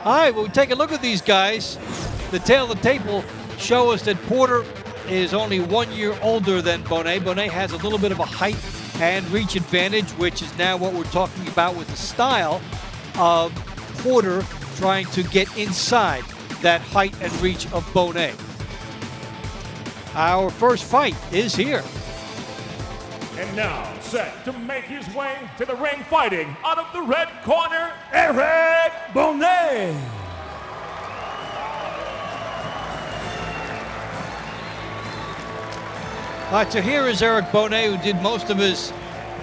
All right, well, we take a look at these guys. The tail of the tape will show us that Porter is only 1 year older than Bonet. Bonet has a little bit of a height and reach advantage, which is now what we're talking about with the style of Porter trying to get inside that height and reach of Bonet. Our first fight is here. And now, set to make his way to the ring fighting out of the red corner, Eric Bonet. All right, so here is Eric Bonet, who did most of his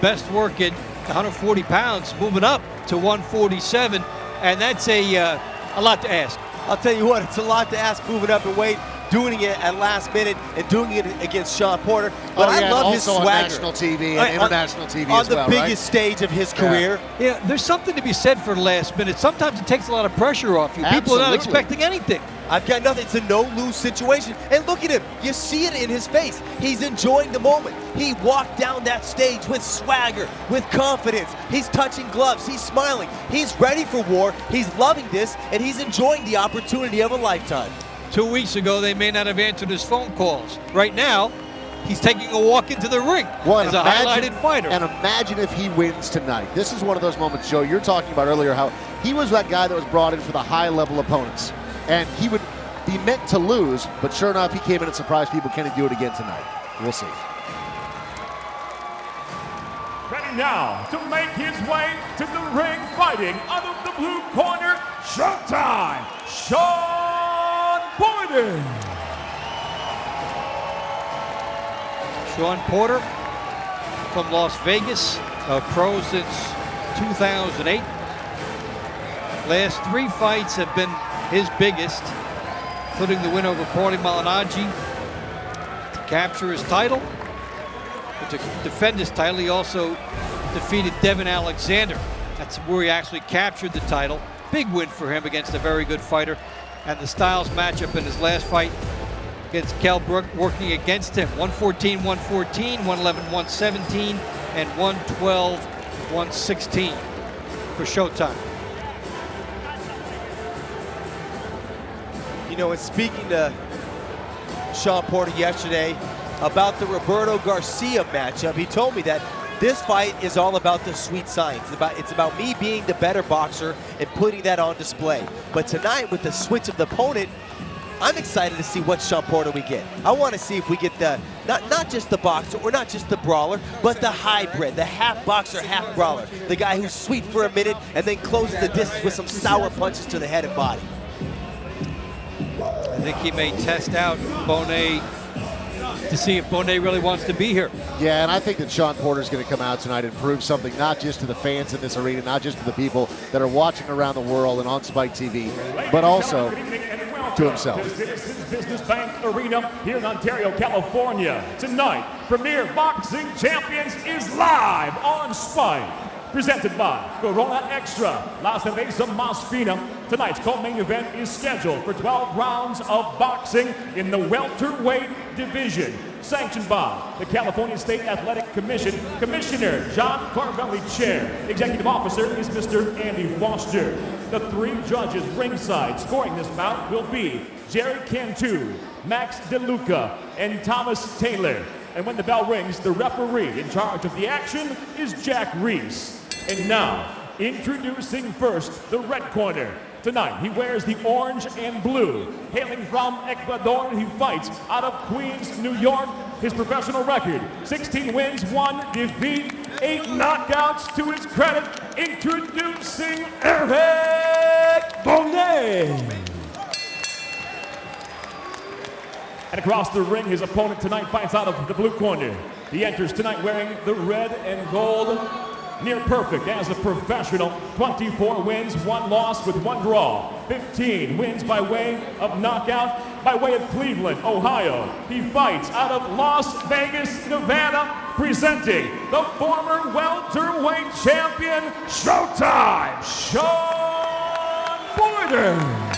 best work at 140 pounds, moving up to 147, and that's a lot to ask. I'll tell you what, it's a lot to ask moving up in weight, doing it at last minute, and doing it against Sean Porter. But I love his swagger. On national TV and international TV on as well, the biggest stage of his career. Yeah, there's something to be said for last minute. Sometimes it takes a lot of pressure off you. People are not expecting anything. I've got nothing. It's a no-lose situation. And look at him. You see it in his face. He's enjoying the moment. He walked down that stage with swagger, with confidence. He's touching gloves. He's smiling. He's ready for war. He's loving this, and he's enjoying the opportunity of a lifetime. 2 weeks ago, they may not have answered his phone calls. Right now, he's taking a walk into the ring as a highlighted fighter. And imagine if he wins tonight. This is one of those moments, Joe, you're talking about earlier, how he was that guy that was brought in for the high-level opponents. And he would be meant to lose, but sure enough, he came in and surprised people. Can he do it again tonight? We'll see. Ready now to make his way to the ring fighting out of the blue corner, Showtime, Sean Porter. Sean Porter from Las Vegas, a pro since 2008. Last 3 fights have been his biggest, including the win over Paulie Malignaggi to capture his title. But to defend his title, he also defeated Devin Alexander. That's where he actually captured the title. Big win for him against a very good fighter. And the Styles matchup in his last fight against Kell Brook, working against him. 114, 114, 111, 117, and 112, 116 for Showtime. You know, and speaking to Sean Porter yesterday about the Roberto Garcia matchup, he told me that this fight is all about the sweet science. It's about me being the better boxer and putting that on display. But tonight, with the switch of the opponent, I'm excited to see what Sean Porter we get. I want to see if we get the, not just the boxer or not just the brawler, but the hybrid, the half boxer, half brawler. The guy who's sweet for a minute and then closes the distance with some sour punches to the head and body. I think he may test out Bonet to see if Bonet really wants to be here. Yeah, and I think that Sean Porter's going to come out tonight and prove something, not just to the fans in this arena, not just to the people that are watching around the world and on Spike TV, but also to himself. To Citizens Business Bank Arena here in Ontario, California. Tonight, Premier Boxing Champions is live on Spike. Presented by Corona Extra, La Cerveza Más Fina. Tonight's co-main event is scheduled for 12 rounds of boxing in the welterweight division. Sanctioned by the California State Athletic Commission, Commissioner John Carvelli, Chair. Executive Officer is Mr. Andy Foster. The 3 judges ringside scoring this bout will be Jerry Cantu, Max DeLuca, and Thomas Taylor. And when the bell rings, the referee in charge of the action is Jack Reese. And now, introducing first the red corner. Tonight, he wears the orange and blue. Hailing from Ecuador, he fights out of Queens, New York. His professional record, 16 wins, 1 defeat, 8 knockouts to his credit. Introducing Eric Bonet. And across the ring, his opponent tonight fights out of the blue corner. He enters tonight wearing the red and gold. Near perfect as a professional. 24 wins, 1 loss with 1 draw. 15 wins by way of knockout by way of Cleveland, Ohio. He fights out of Las Vegas, Nevada, presenting the former welterweight champion, Showtime, Sean Porter.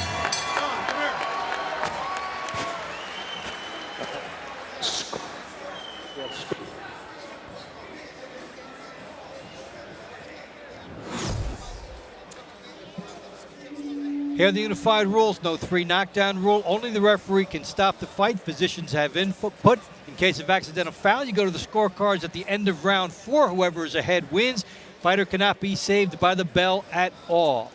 Here are the unified rules. No 3 knockdown rule. Only the referee can stop the fight. Physicians have input. In case of accidental foul, you go to the scorecards at the end of round 4. Whoever is ahead wins. Fighter cannot be saved by the bell at all.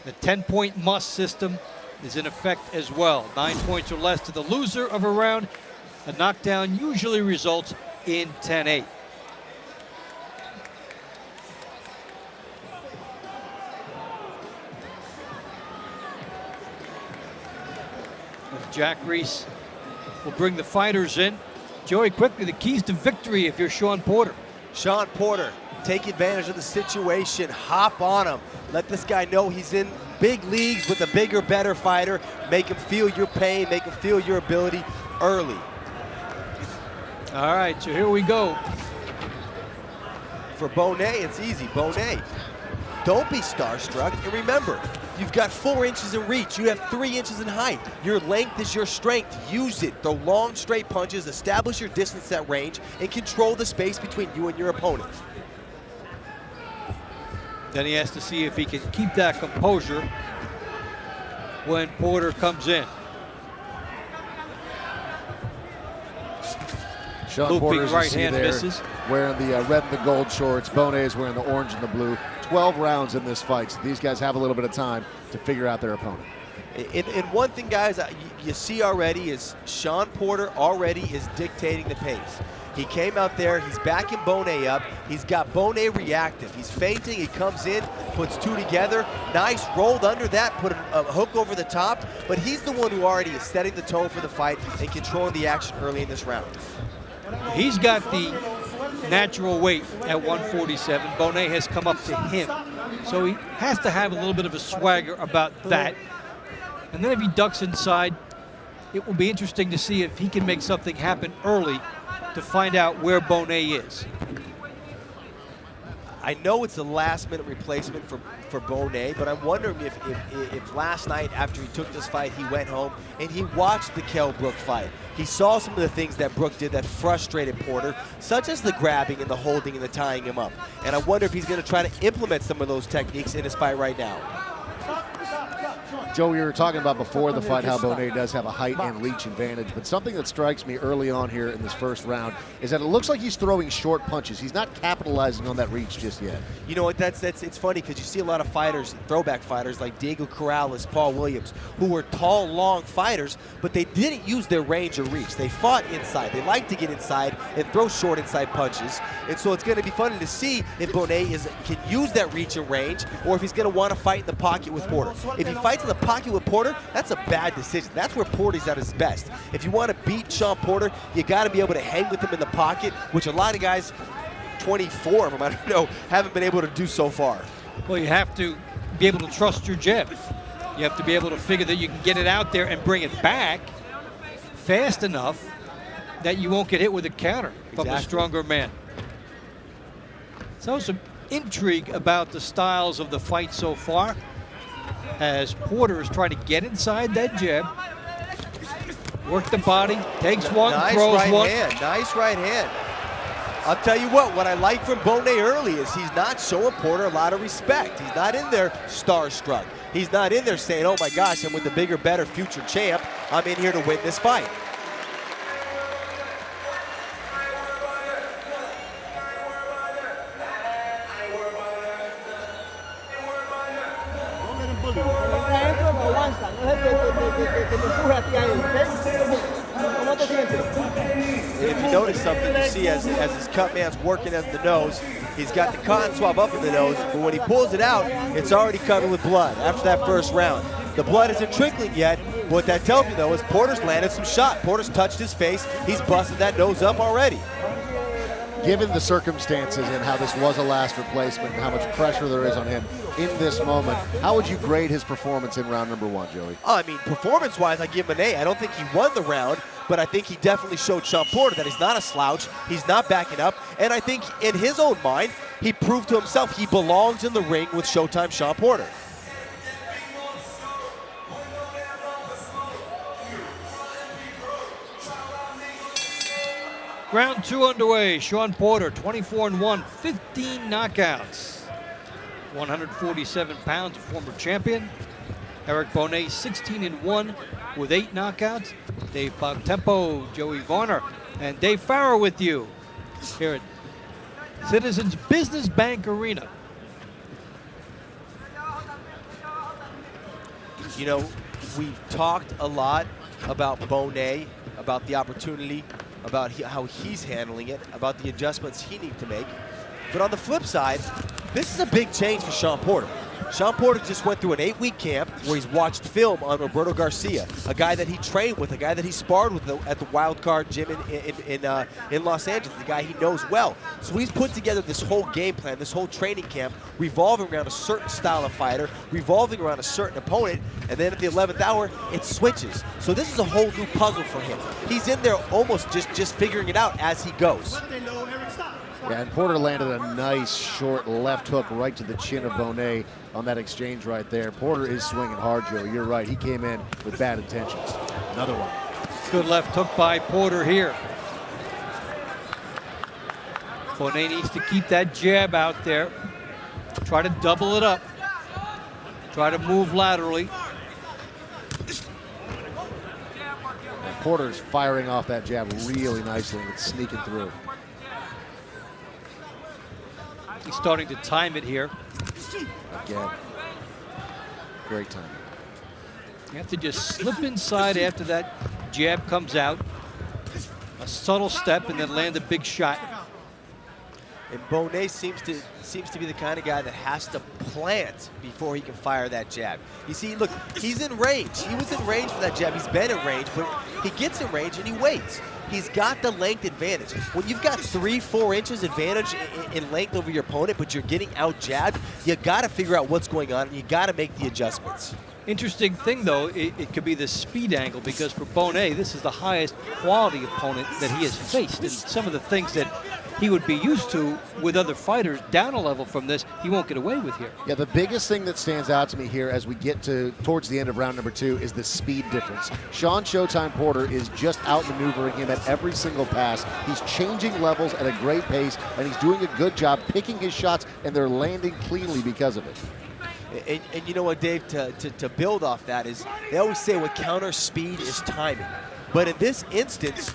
The 10-point must system is in effect as well. 9 points or less to the loser of a round. A knockdown usually results in 10-8. Jack Reese will bring the fighters in. Joey, quickly, the keys to victory if you're Shawn Porter. Shawn Porter, take advantage of the situation, hop on him. Let this guy know he's in big leagues with a bigger, better fighter. Make him feel your pain, make him feel your ability early. All right, so here we go. For Bonet, it's easy. Bonet, don't be starstruck. And remember, you've got 4 inches in reach. You have 3 inches in height. Your length is your strength. Use it. Throw long, straight punches, establish your distance at range, and control the space between you and your opponent. Then he has to see if he can keep that composure when Porter comes in. Shawn Looping Porter's right hand misses. Wearing the red and the gold shorts. Bonet is wearing the orange and the blue. 12 rounds in this fight, so these guys have a little bit of time to figure out their opponent. And one thing, guys, you see already is Shawn Porter already is dictating the pace. He came out there, he's backing Bonet up, he's got Bonet reactive. He's feinting, he comes in, puts 2 together, nice, rolled under that, put a hook over the top, but he's the one who already is setting the tone for the fight and controlling the action early in this round. He's got the natural weight at 147. Bonet has come up to him. So he has to have a little bit of a swagger about that. And then if he ducks inside, it will be interesting to see if he can make something happen early to find out where Bonet is. I know it's a last-minute replacement for Bonet, but I'm wondering if last night after he took this fight, he went home and he watched the Kell Brook fight. He saw some of the things that Brook did that frustrated Porter, such as the grabbing and the holding and the tying him up. And I wonder if he's going to try to implement some of those techniques in his fight right now. Joe, we were talking about before the fight how Bonet does have a height and reach advantage, but something that strikes me early on here in this first round is that it looks like he's throwing short punches. He's not capitalizing on that reach just yet. You know what, it's funny because you see a lot of fighters, throwback fighters like Diego Corrales, Paul Williams, who were tall, long fighters, but they didn't use their range or reach. They fought inside. They like to get inside and throw short inside punches. And so it's going to be funny to see if Bonet can use that reach and range, or if he's going to want to fight in the pocket with Porter. If he fights in the pocket with Porter, that's a bad decision. That's where Porter's at his best. If you want to beat Shawn Porter, you got to be able to hang with him in the pocket, which a lot of guys, 24 of them, I don't know, haven't been able to do so far. Well, you have to be able to trust your jab. You have to be able to figure that you can get it out there and bring it back fast enough that you won't get hit with a counter from a stronger man. So some intrigue about the styles of the fight so far, as Porter is trying to get inside that jab, work the body, takes one, nice throws right one. Hand, nice right hand. I'll tell you what I like from Bonet early is he's not showing Porter a lot of respect. He's not in there starstruck. He's not in there saying, oh my gosh, I'm with the bigger, better future champ. I'm in here to win this fight. And if you notice something, you see as his cut man's working at the nose, he's got the cotton swab up in the nose, but when he pulls it out, it's already covered with blood after that first round. The blood isn't trickling yet. What that tells me, though, is Porter's landed some shot. Porter's touched his face. He's busted that nose up already. Given the circumstances and how this was a last replacement and how much pressure there is on him in this moment, how would you grade his performance in round number 1, Joey? I mean, performance-wise, I give him an A. I don't think he won the round, but I think he definitely showed Shawn Porter that he's not a slouch, he's not backing up, and I think in his own mind, he proved to himself he belongs in the ring with Showtime Shawn Porter. Round 2 underway. Shawn Porter, 24-1, 15 knockouts. 147 pounds, a former champion. Eric Bonet 16-1 with 8 knockouts. Dave Bontempo, Joey Varner, and Dave Farrow with you here at Citizens Business Bank Arena. You know, we've talked a lot about Bonet, about the opportunity, about how he's handling it, about the adjustments he needs to make. But on the flip side, this is a big change for Shawn Porter. Shawn Porter just went through an 8-week camp where he's watched film on Roberto Garcia, a guy that he trained with, a guy that he sparred with at the Wild Card gym in Los Angeles, the guy he knows well. So he's put together this whole game plan, this whole training camp, revolving around a certain style of fighter, revolving around a certain opponent, and then at the 11th hour, it switches. So this is a whole new puzzle for him. He's in there almost just figuring it out as he goes. Yeah, and Porter landed a nice short left hook right to the chin of Bonet on that exchange right there. Porter is swinging hard, Joe. You're right. He came in with bad intentions. Another one. Good left hook by Porter here. Bonet needs to keep that jab out there. Try to double it up. Try to move laterally. And Porter's firing off that jab really nicely and it's sneaking through. He's starting to time it here. Again, great time. You have to just slip inside after that jab comes out. A subtle step and then land a big shot. And Bonet seems to be the kind of guy that has to plant before he can fire that jab. You see, look, he's in range. He was in range for that jab. He's been in range, but he gets in range and he waits. He's got the length advantage. When you've got 3-4 inches advantage in length over your opponent, but you're getting out jabbed, you got to figure out what's going on and you got to make the adjustments. Interesting thing, though, it could be the speed angle, because for Bonet, this is the highest quality opponent that he has faced. And some of the things that he would be used to with other fighters down a level from this, he won't get away with here. Yeah, the biggest thing that stands out to me here as we get towards the end of round number 2 is the speed difference. Shawn Showtime Porter is just outmaneuvering him at every single pass. He's changing levels at a great pace, and he's doing a good job picking his shots, and they're landing cleanly because of it. And you know what, Dave, to build off that is, they always say what counters speed is timing. But in this instance,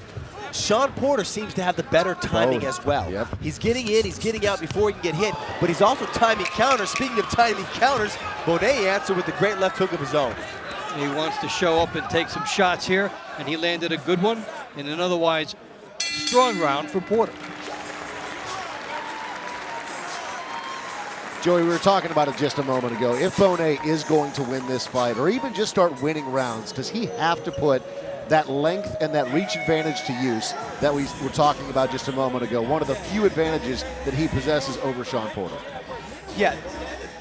Shawn Porter seems to have the better timing as well. Yep. He's getting in, he's getting out before he can get hit, but he's also timing counters. Speaking of timing counters, Bonet answered with a great left hook of his own. He wants to show up and take some shots here, and he landed a good one in an otherwise strong round for Porter. Joey, we were talking about it just a moment ago. If Bonet is going to win this fight, or even just start winning rounds, does he have to put that length and that reach advantage to use that we were talking about just a moment ago? One of the few advantages that he possesses over Shawn Porter. Yeah,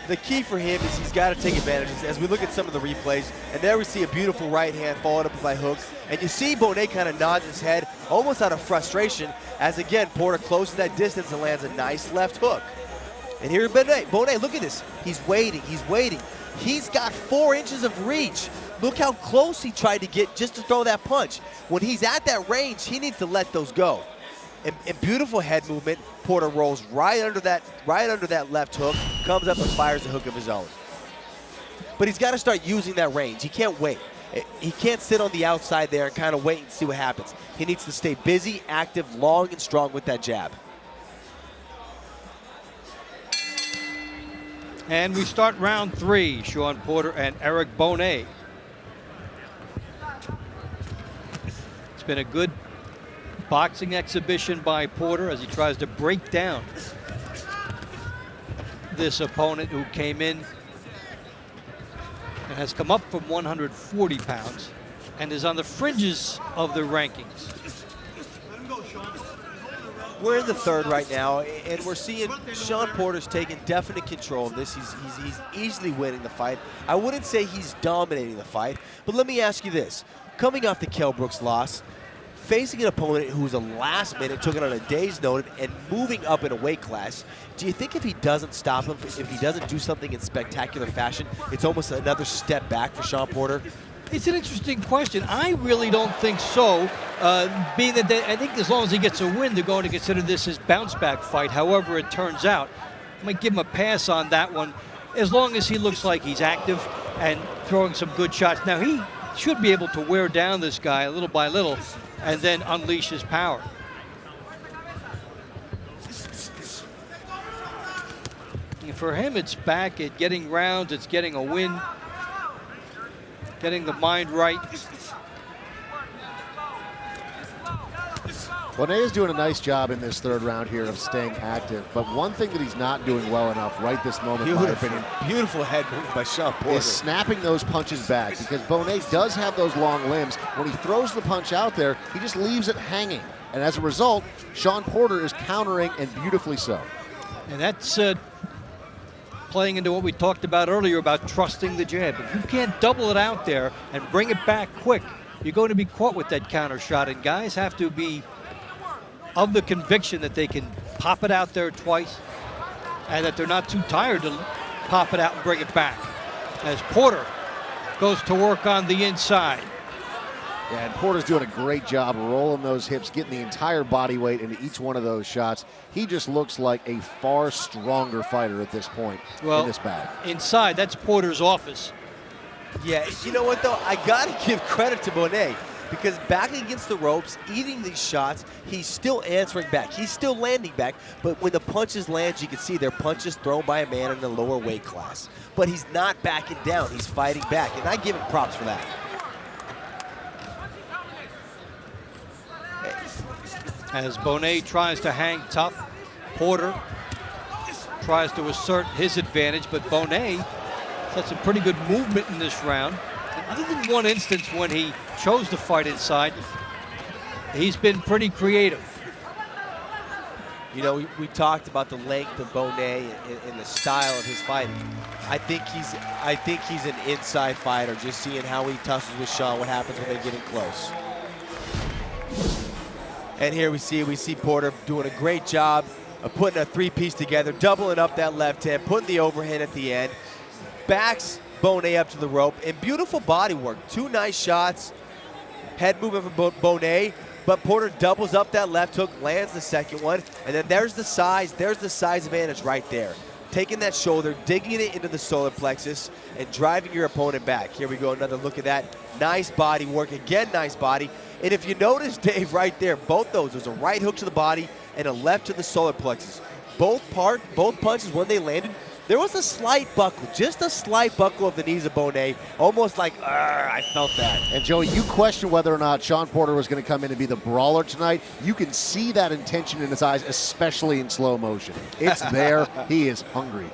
the key for him is he's got to take advantages. As we look at some of the replays, and there we see a beautiful right hand followed up by hooks, and you see Bonet kind of nods his head almost out of frustration as, again, Porter closes that distance and lands a nice left hook. And here Bonet, look at this. He's waiting, he's waiting. He's got 4 inches of reach. Look how close he tried to get just to throw that punch. When he's at that range, he needs to let those go. And beautiful head movement. Porter rolls right under that left hook, comes up and fires a hook of his own. But he's got to start using that range. He can't wait. He can't sit on the outside there and kind of wait and see what happens. He needs to stay busy, active, long, and strong with that jab. And we start round 3, Shawn Porter and Eric Bonet. It's been a good boxing exhibition by Porter as he tries to break down this opponent who came in and has come up from 140 pounds and is on the fringes of the rankings. We're in the 3rd right now, and we're seeing Shawn Porter's taking definite control of this. He's easily winning the fight. I wouldn't say he's dominating the fight, but let me ask you this. Coming off the Kell Brooks loss, facing an opponent who's a last minute, took it on a day's notice, and moving up in a weight class, do you think if he doesn't stop him, if he doesn't do something in spectacular fashion, it's almost another step back for Shawn Porter? It's an interesting question. I really don't think so, being that I think as long as he gets a win, they're going to consider this his bounce-back fight, however it turns out. I might give him a pass on that one, as long as he looks like he's active and throwing some good shots. Now, he should be able to wear down this guy little by little and then unleash his power. And for him, it's back at getting rounds, it's getting a win, getting the mind right. Bonet is doing a nice job in this third round here of staying active, but one thing that he's not doing well enough right this moment, in my opinion, Beautiful head move by Sean Porter. is snapping those punches back, because Bonet does have those long limbs. When he throws the punch out there, he just leaves it hanging. And as a result, Sean Porter is countering, and beautifully so. And that's playing into what we talked about earlier about trusting the jab. If you can't double it out there and bring it back quick, you're going to be caught with that counter shot. And guys have to be of the conviction that they can pop it out there twice and that they're not too tired to pop it out and bring it back. As Porter goes to work on the inside. Yeah, and Porter's doing a great job rolling those hips, getting the entire body weight into each one of those shots. He just looks like a far stronger fighter at this point in this bag. Inside, that's Porter's office. Yeah, you know what though? I gotta give credit to Bonet, because back against the ropes, eating these shots, he's still answering back. He's still landing back, but when the punches land, you can see they're punches thrown by a man in the lower weight class. But he's not backing down, he's fighting back, and I give him props for that. As Bonet tries to hang tough, Porter tries to assert his advantage, but Bonet had some pretty good movement in this round. Other than one instance when he chose to fight inside, he's been pretty creative. You know, we talked about the length of Bonet and the style of his fighting. I think he's an inside fighter, just seeing how he tussles with Sean, what happens when they get in close. And here we see Porter doing a great job of putting a three-piece together, doubling up that left hand, putting the overhand at the end, backs Bonet up to the rope, and beautiful body work. Two nice shots, head movement from Bonet, but Porter doubles up that left hook, lands the second one, and then there's the size advantage right there. Taking that shoulder, digging it into the solar plexus, and driving your opponent back. Here we go, another look at that. Nice body work, again, nice body. And if you notice, Dave, right there, both those, there's a right hook to the body and a left to the solar plexus. Both punches, when they landed, there was a slight buckle, just a slight buckle of the knees of Bonet, almost like, I felt that. And Joey, you question whether or not Sean Porter was going to come in and be the brawler tonight. You can see that intention in his eyes, especially in slow motion. It's there. He is hungry.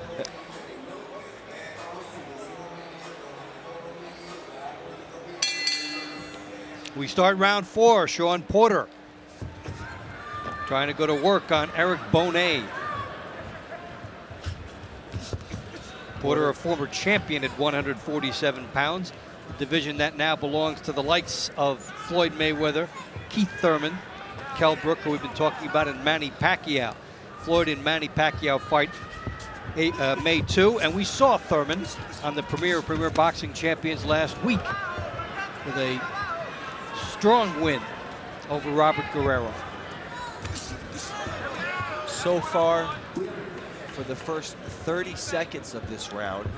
We start round 4. Sean Porter trying to go to work on Eric Bonet. Porter, a former champion at 147 pounds, a division that now belongs to the likes of Floyd Mayweather, Keith Thurman, Kell Brook, who we've been talking about, and Manny Pacquiao. Floyd and Manny Pacquiao fight May 2, and we saw Thurman on the Premier Boxing Champions last week with a strong win over Robert Guerrero. So far, for the first 30 seconds of this round,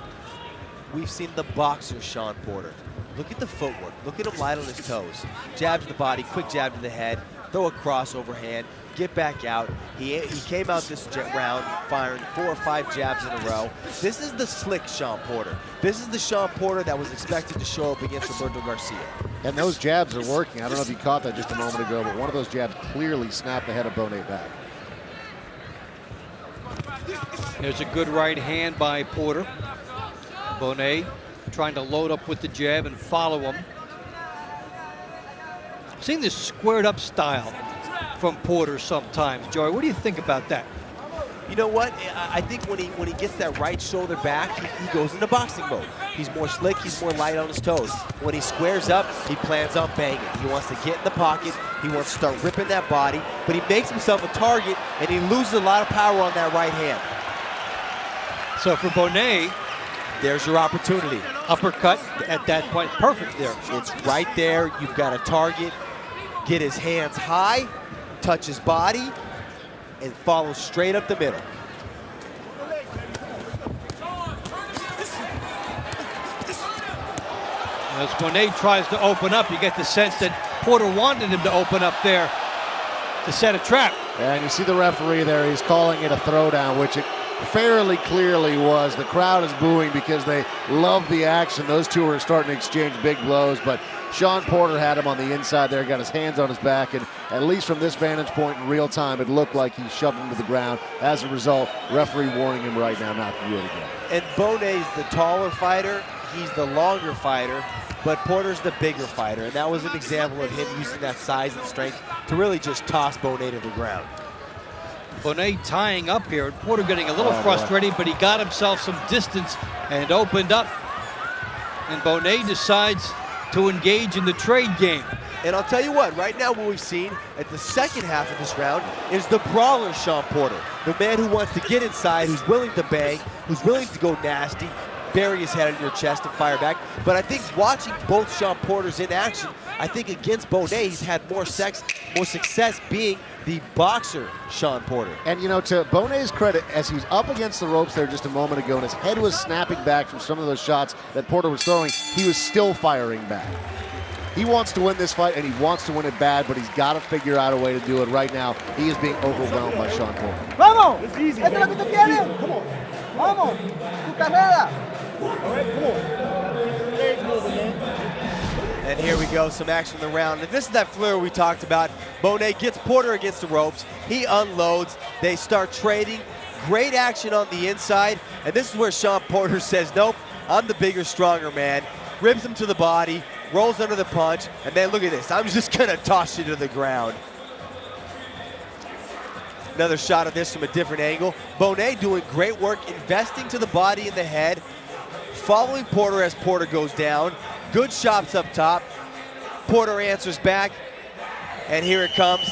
we've seen the boxer Sean Porter. Look at the footwork. Look at him light on his toes. Jab to the body, quick jab to the head, throw a cross overhand, get back out. He came out this round firing 4 or 5 jabs in a row. This is the slick Sean Porter. This is the Sean Porter that was expected to show up against Roberto Garcia. And those jabs are working. I don't know if you caught that just a moment ago, but one of those jabs clearly snapped the head of Bonet back. There's a good right hand by Porter. Bonet trying to load up with the jab and follow him. Seen this squared up style from Porter sometimes. Joey, what do you think about that? You know what? I think when he gets that right shoulder back, he goes into boxing mode. He's more slick, he's more light on his toes. When he squares up, he plans on banging. He wants to get in the pocket, he wants to start ripping that body, but he makes himself a target and he loses a lot of power on that right hand. So for Bonet, there's your opportunity. Uppercut at that point, perfect there. It's right there, you've got a target. Get his hands high, touch his body, and follow straight up the middle. As Bonet tries to open up, you get the sense that Porter wanted him to open up there to set a trap. And you see the referee there, he's calling it a throwdown, which it fairly clearly was. The crowd is booing because they love the action. Those two are starting to exchange big blows, but Shawn Porter had him on the inside there, got his hands on his back, and at least from this vantage point in real time, it looked like he shoved him to the ground. As a result, referee warning him right now not to do it again. And Bonet's the taller fighter, he's the longer fighter, but Porter's the bigger fighter, and that was an example of him using that size and strength to really just toss Bonet to the ground. Bonet tying up here, and Porter getting a little frustrated, but he got himself some distance and opened up. And Bonet decides to engage in the trade game. And I'll tell you what, right now what we've seen at the second half of this round is the brawler Shawn Porter. The man who wants to get inside, who's willing to bang, who's willing to go nasty, bury his head on your chest and fire back. But I think watching both Shawn Porters in action, I think against Bonet, he's had more success being the boxer Shawn Porter. And, you know, to Bonet's credit, as he was up against the ropes there just a moment ago and his head was snapping back from some of those shots that Porter was throwing, he was still firing back. He wants to win this fight, and he wants to win it bad, but he's got to figure out a way to do it. Right now, he is being overwhelmed by Shawn Porter. ¡Vamos! ¡Esto es lo que tú quieres! ¡Vamos! ¡Tu carrera! All right, come on. Great moving, man. And here we go, some action in the round. And this is that flare we talked about. Bonet gets Porter against the ropes. He unloads. They start trading. Great action on the inside. And this is where Shawn Porter says, nope, I'm the bigger, stronger man. Ribs him to the body, rolls under the punch, and then look at this. I'm just gonna toss you to the ground. Another shot of this from a different angle. Bonet doing great work, investing to the body and the head, following Porter as Porter goes down. Good shots up top. Porter answers back, and here it comes.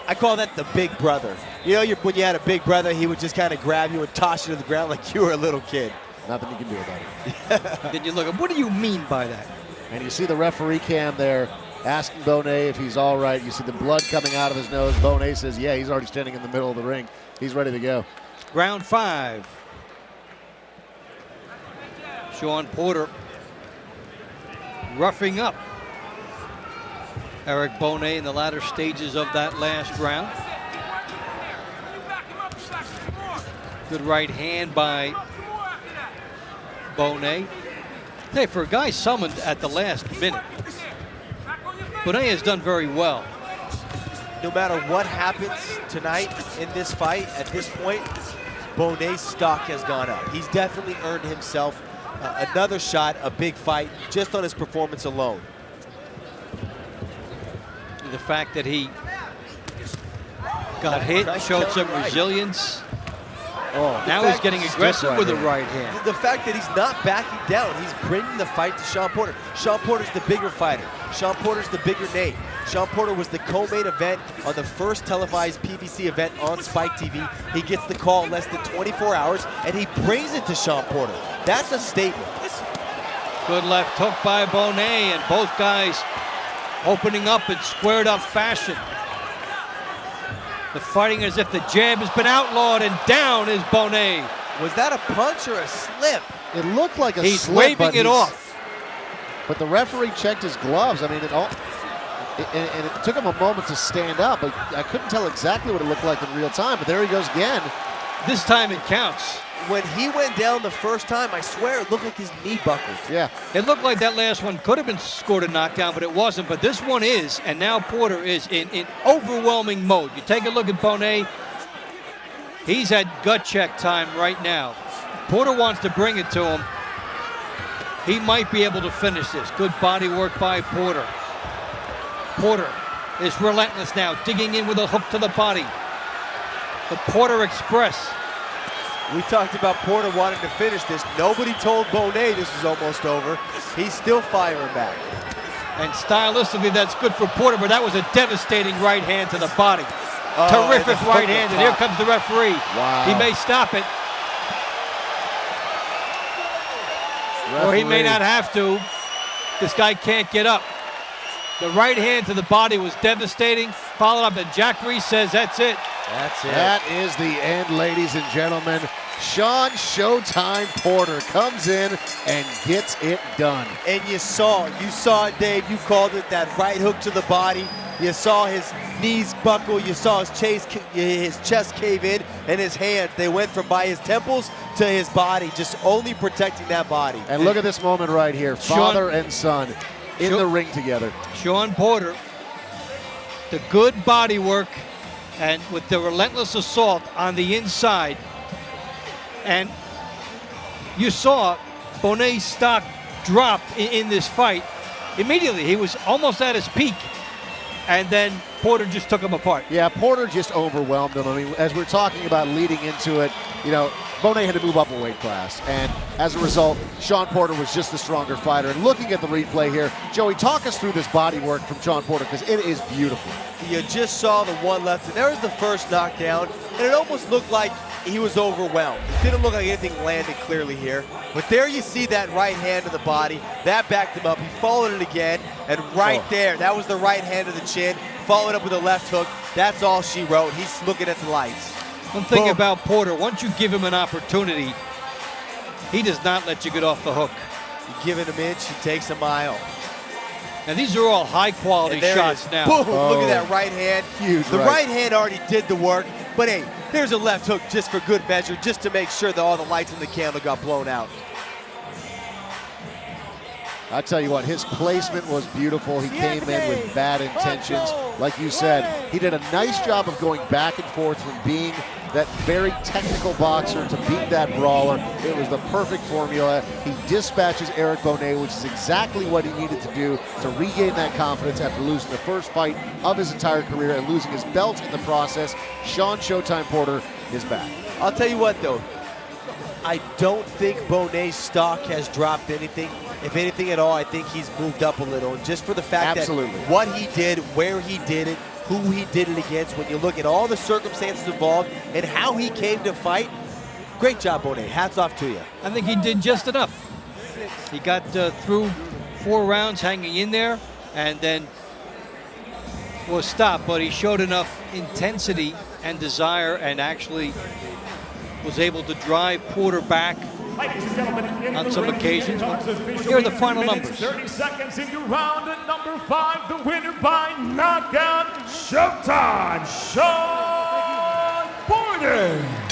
I call that the big brother. You know, when you had a big brother, he would just kind of grab you and toss you to the ground like you were a little kid. Nothing you can do about it. Then you look at, what do you mean by that? And you see the referee cam there asking Bonet if he's all right. You see the blood coming out of his nose. Bonet says, yeah, he's already standing in the middle of the ring. He's ready to go. Round 5. Shawn Porter roughing up Eric Bonet in the latter stages of that last round. Good right hand by Bonet. Hey, for a guy summoned at the last minute, Bonet has done very well. No matter what happens tonight in this fight, at this point, Bonet's stock has gone up. He's definitely earned himself another shot, a big fight, just on his performance alone. The fact that he got hit, showed some resilience. Now he's getting aggressive with the right hand. The fact that he's not backing down, he's bringing the fight to Shawn Porter. Shawn Porter's the bigger fighter. Shawn Porter's the bigger name. Shawn Porter was the co-main event on the first televised PBC event on Spike TV. He gets the call in less than 24 hours, and he brings it to Shawn Porter. That's a statement. Good left hook by Bonet, and both guys opening up in squared up fashion. The fighting as if the jab has been outlawed, and down is Bonet. Was that a punch or a slip? It looked like a He's slip, waving it off. But the referee checked his gloves. I mean, it took him a moment to stand up. But I couldn't tell exactly what it looked like in real time. But there he goes again. This time it counts. When he went down the first time, I swear it looked like his knee buckled. Yeah. It looked like that last one could have been scored a knockdown, but it wasn't. But this one is, and now Porter is in overwhelming mode. You take a look at Bonet. He's at gut check time right now. Porter wants to bring it to him. He might be able to finish this. Good body work by Porter. Porter is relentless now, digging in with a hook to the body. The Porter Express. We talked about Porter wanting to finish this. Nobody told Bonet this was almost over. He's still firing back. And stylistically, that's good for Porter, but that was a devastating right hand to the body. Terrific right hand, and here comes the referee. Wow. He may stop it. Or he may not have to. This guy can't get up. The right hand to the body was devastating. Followed up, and Jack Reese says that's it. That's it. That is the end, ladies and gentlemen. Sean Showtime Porter comes in and gets it done. And you saw it, Dave. You called it, that right hook to the body. You saw his knees buckle. You saw his chest cave in, and his hands, they went from by his temples to his body, just only protecting that body. And look at this moment right here. Father and son in the ring together. Sean Porter, the good body work, and with the relentless assault on the inside. And you saw Bonet's stock drop in this fight. Immediately, he was almost at his peak. And then Porter just took him apart. Yeah, Porter just overwhelmed him. I mean, as we're talking about leading into it, you know, Bonet had to move up a weight class. And as a result, Sean Porter was just the stronger fighter. And looking at the replay here, Joey, talk us through this body work from Sean Porter, because it is beautiful. You just saw the one left, and there was the first knockdown, and it almost looked like he was overwhelmed. It didn't look like anything landed clearly here. But there you see that right hand to the body. That backed him up. He followed it again, and right there, that was the right hand to the chin, followed up with a left hook. That's all she wrote. He's looking at the lights. One thing about Porter, once you give him an opportunity, he does not let you get off the hook. You give it an inch, he takes a mile. And these are all high-quality shots now. Boom! Look at that right hand. Huge. The right hand already did the work, but hey, there's a left hook just for good measure, just to make sure that all the lights in the candle got blown out. I tell you what, his placement was beautiful. He came in with bad intentions. Like you said, he did a nice job of going back and forth from being that very technical boxer to beat that brawler. It was the perfect formula. He dispatches Eric Bonet, which is exactly what he needed to do to regain that confidence after losing the first fight of his entire career and losing his belt in the process. Sean Showtime Porter is back. I'll tell you what, though. I don't think Bonet's stock has dropped anything. If anything at all, I think he's moved up a little. And just for the fact that what he did, where he did it, who he did it against, when you look at all the circumstances involved and how he came to fight, great job, Bonet. Hats off to you. I think he did just enough. He got through 4 rounds hanging in there and then was stopped, but he showed enough intensity and desire and actually was able to drive Porter back on some occasions. Here are the final numbers. 30 seconds into round number 5. The winner by knockout, Showtime, Sean Porter.